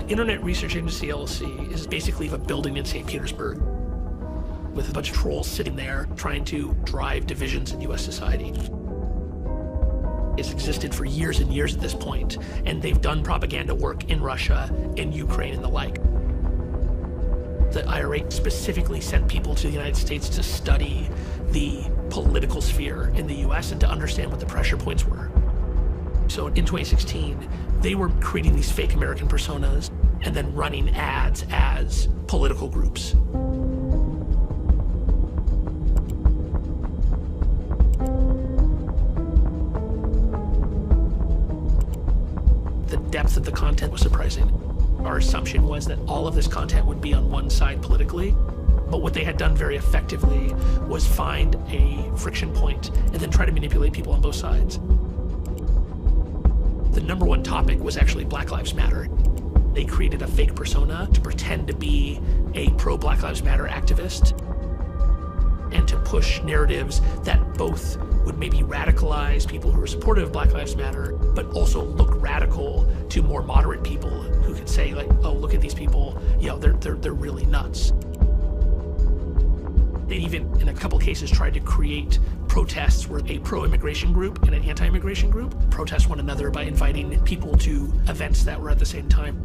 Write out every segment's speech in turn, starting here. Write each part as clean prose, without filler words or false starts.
Internet Research Agency, LLC, is basically a building in St. Petersburg with a bunch of trolls sitting there trying to drive divisions in US society. It's existed for years and years at this point, and they've done propaganda work in Russia, in Ukraine, and the like. The IRA specifically sent people to the United States to study the political sphere in the US and to understand what the pressure points were. So in 2016, they were creating these fake American personas and then running ads as political groups. The depth of the content was surprising. Our assumption was that all of this content would be on one side politically, but what they had done very effectively was find a friction point and then try to manipulate people on both sides. The number one topic was actually Black Lives Matter. They created a fake persona to pretend to be a pro-Black Lives Matter activist and to push narratives that both would maybe radicalize people who are supportive of Black Lives Matter, but also look radical to more moderate people who could say, like, oh, look at these people, you know, they're really nuts. They even, in a couple cases, tried to create protests where a pro-immigration group and an anti-immigration group protest one another by inviting people to events that were at the same time.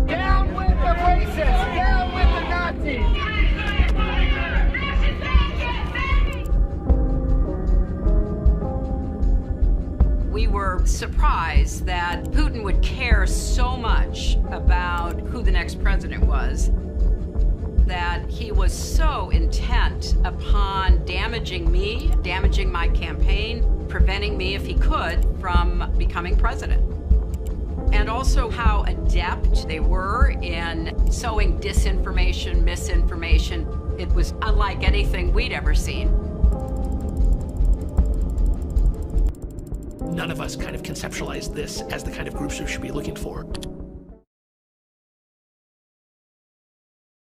Down with the racists! Down with the Nazis! We were surprised that Putin would care so much about who the next president was, that he was so intent upon damaging me, damaging my campaign, preventing me, if he could, from becoming president. And also how adept they were in sowing disinformation, misinformation. It was unlike anything we'd ever seen. None of us kind of conceptualized this as the kind of groups we should be looking for.